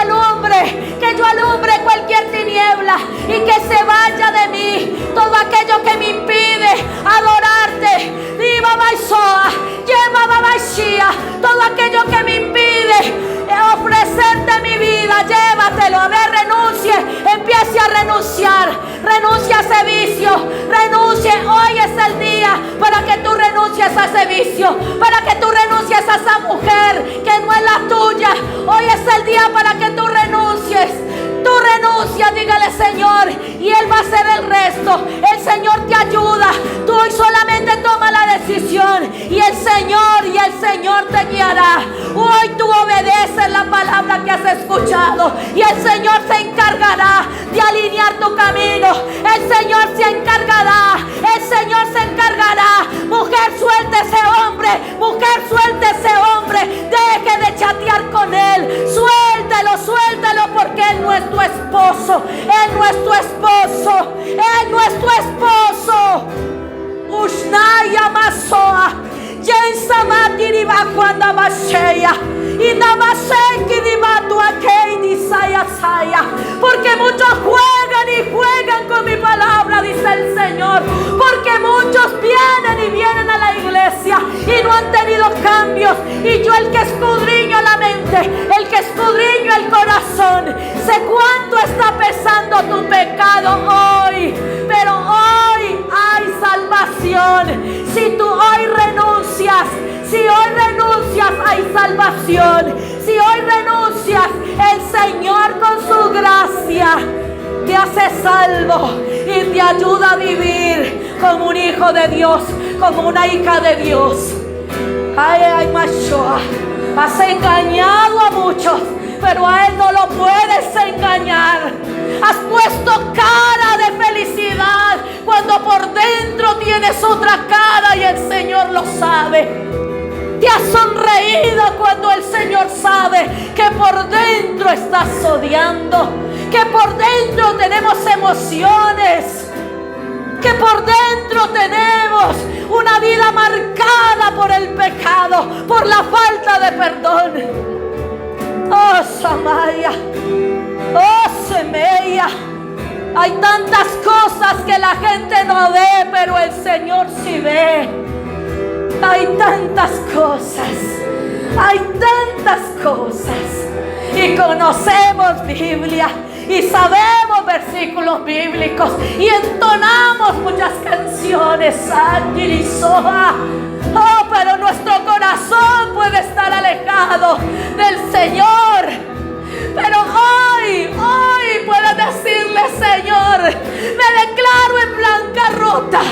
Speaker 1: alumbre cualquier tiniebla y que se vaya de mí todo aquello que me impide adorarte. Viva Baisoa, lleva Babaishia, todo aquello que me impide ofrecerte mi vida, llévatelo. A ver, renuncie, empiece a renunciar, renuncie a ese vicio, renuncie. Hoy es el día para que tú renuncies a ese vicio, para que tú renuncies a esa mujer que no es la tuya. Hoy es el día para que tú renuncies. Tú renuncia, dígale: Señor, y Él va a hacer el resto. El Señor te ayuda. Tú hoy solamente toma la decisión y el Señor te guiará. Hoy tú obedeces la palabra que has escuchado y el Señor se encargará de alinear tu camino. El Señor se encargará. El Señor se encargará. Mujer, suelte ese hombre. Mujer, suelte ese hombre. Deje de chatear con él. Suéltelo, suéltelo, porque Él no es tu esposo. Él no es tu esposo. Él no es tu esposo. Ushnaya Masoa. Jensa Matiriba cuando Basheya. Y Nabasheki Dibatu Akei Saya Saya. Porque muchos juegan y juegan con mi palabra, dice el Señor. Porque muchos vienen y vienen a la iglesia y no han tenido cambios. Y yo, el que escudriño la mente, el que escudriño el corazón, sé cuánto está pesando tu pecado hoy. Pero hoy hay salvación. Si tú hoy renuncias, si hoy renuncias, hay salvación. Si hoy renuncias, el Señor con su gracia te hace salvo y te ayuda a vivir como un hijo de Dios, como una hija de Dios. Ay, ay, Mashoa, has engañado a muchos, pero a Él no lo puedes engañar. Has puesto cara de felicidad cuando por dentro tienes otra cara y el Señor lo sabe. Te has sonreído gusta cuando el Señor sabe que por dentro estás odiando, que por dentro tenemos emociones, que por dentro tenemos una vida marcada por el pecado, por la falta de perdón. Oh, Samaya, oh, Semeya. Hay tantas cosas que la gente no ve, pero el Señor sí ve. Hay tantas cosas, hay tantas cosas. Y conocemos Biblia y sabemos versículos bíblicos y entonamos muchas canciones, oh, pero nuestro corazón puede estar alejado del Señor. Pero hoy puedo decirle: Señor, me declaro en bancarrota,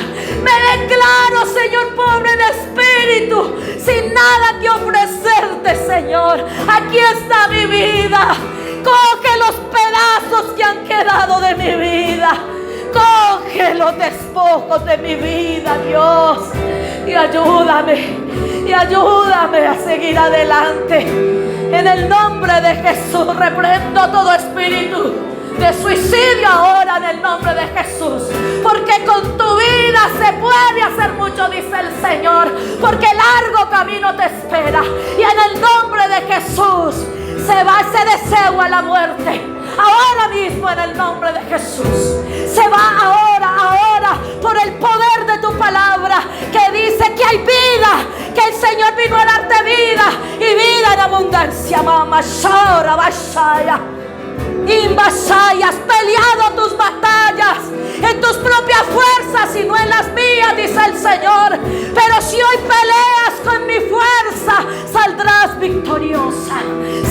Speaker 1: me declaro, Señor, pobre de espíritu, sin nada que ofrecerte, Señor. Aquí está mi vida. Coge los pedazos que han quedado de mi vida. Coge los despojos de mi vida, Dios. Y ayúdame a seguir adelante. En el nombre de Jesús reprendo todo espíritu de suicidio ahora en el nombre de Jesús. Porque con tu vida se puede hacer mucho, dice el Señor. Porque largo camino te espera. Y en el nombre de Jesús se va ese deseo a la muerte. Ahora mismo en el nombre de Jesús. Se va ahora, por el poder de tu palabra, que dice que hay vida, que el Señor vino a darte vida y vida en abundancia. Mamá, Shora, Bashaya. Has peleado tus batallas en tus propias fuerzas y no en las mías, dice el Señor. Pero si hoy peleas con mi fuerza, saldrás victoriosa,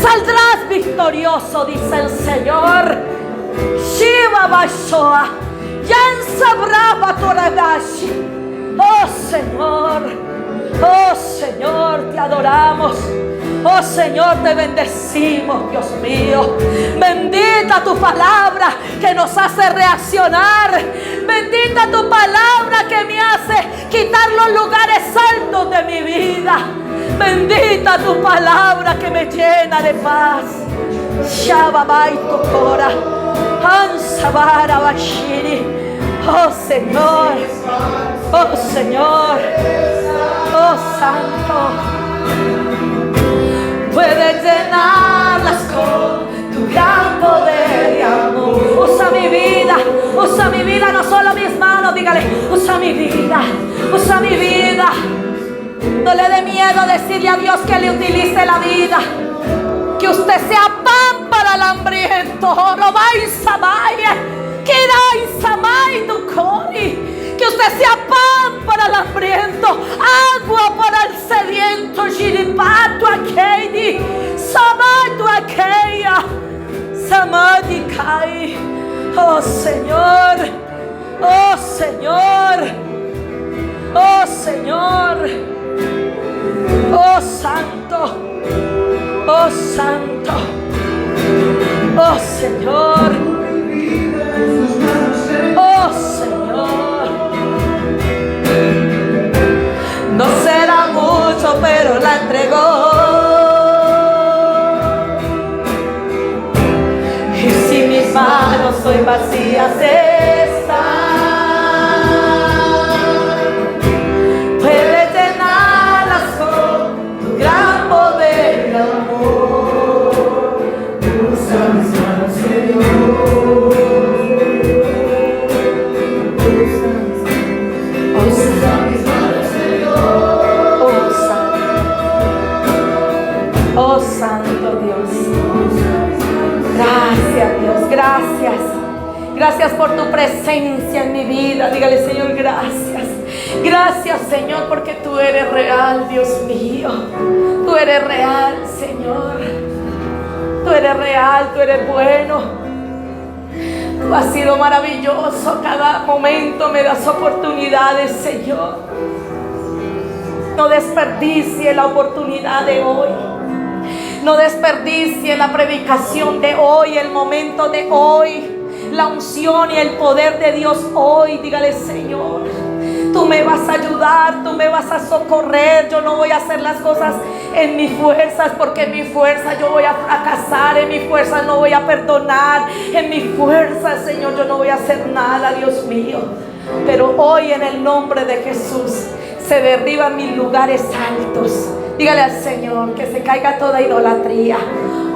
Speaker 1: saldrás victorioso, dice el Señor. Shiva Bashoa, Yansa Brava Torabashi. Oh Señor, te adoramos. Oh Señor, te bendecimos, Dios mío. Bendita tu palabra que nos hace reaccionar. Bendita tu palabra que me hace quitar los lugares altos de mi vida. Bendita tu palabra que me llena de paz. Shababai Tokora, Hansabara Bashiri. Oh Señor, oh Señor, oh Santo. Puedes llenarlas con tu gran poder y amor. Usa mi vida, no solo mis manos, dígale, usa mi vida, usa mi vida. No le dé miedo decirle a Dios que le utilice la vida. Que usted sea pan para el hambriento. Que usted sea pan para el hambriento, agua para el sediento. Oh Señor, oh Señor, oh Señor, oh Santo, oh Santo, oh Señor, oh Señor. No será mucho, pero la entregó. Y si mis manos hoy vacías están, puedes llenarlas con tu gran poder y amor. Usa mis manos, Señor. Usa mis manos, Señor. Oh Santo Dios. Gracias, Dios, gracias. Gracias por tu presencia en mi vida. Dígale, Señor, gracias. Gracias, Señor, porque tú eres real, Dios mío. Tú eres real, Señor. Tú eres real, tú eres bueno. Tú has sido maravilloso. Cada momento me das oportunidades, Señor. No desperdicie la oportunidad de hoy. No desperdicie la predicación de hoy, el momento de hoy, la unción y el poder de Dios hoy. Dígale, Señor, Tú me vas a ayudar, tú me vas a socorrer. Yo no voy a hacer las cosas en mis fuerzas, porque en mi fuerza yo voy a fracasar, en mi fuerza no voy a perdonar, en mi fuerza, Señor, yo no voy a hacer nada, Dios mío. Pero hoy en el nombre de Jesús se derriban mis lugares altos. Dígale al Señor que se caiga toda idolatría.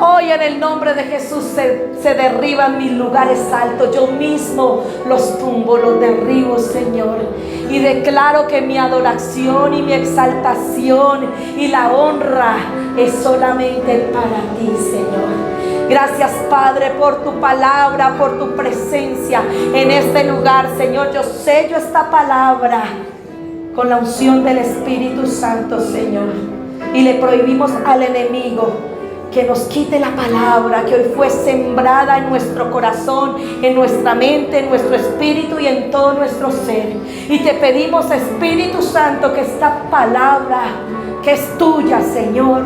Speaker 1: Hoy en el nombre de Jesús se derriban mis lugares altos. Yo mismo los tumbo, los derribo, Señor. Y declaro que mi adoración y mi exaltación y la honra es solamente para ti, Señor. Gracias, Padre, por tu palabra, por tu presencia en este lugar, Señor. Yo sello esta palabra con la unción del Espíritu Santo, Señor. Y le prohibimos al enemigo que nos quite la palabra que hoy fue sembrada en nuestro corazón, en nuestra mente, en nuestro espíritu y en todo nuestro ser. Y te pedimos, Espíritu Santo, que esta palabra que es tuya, Señor,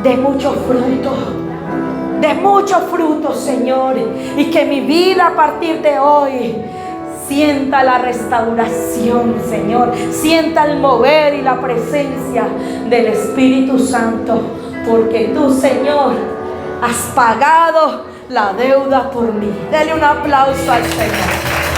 Speaker 1: dé mucho fruto, Señor. Y que mi vida a partir de hoy sienta la restauración, Señor. Sienta el mover y la presencia del Espíritu Santo. Porque tú, Señor, has pagado la deuda por mí. Dele un aplauso al Señor.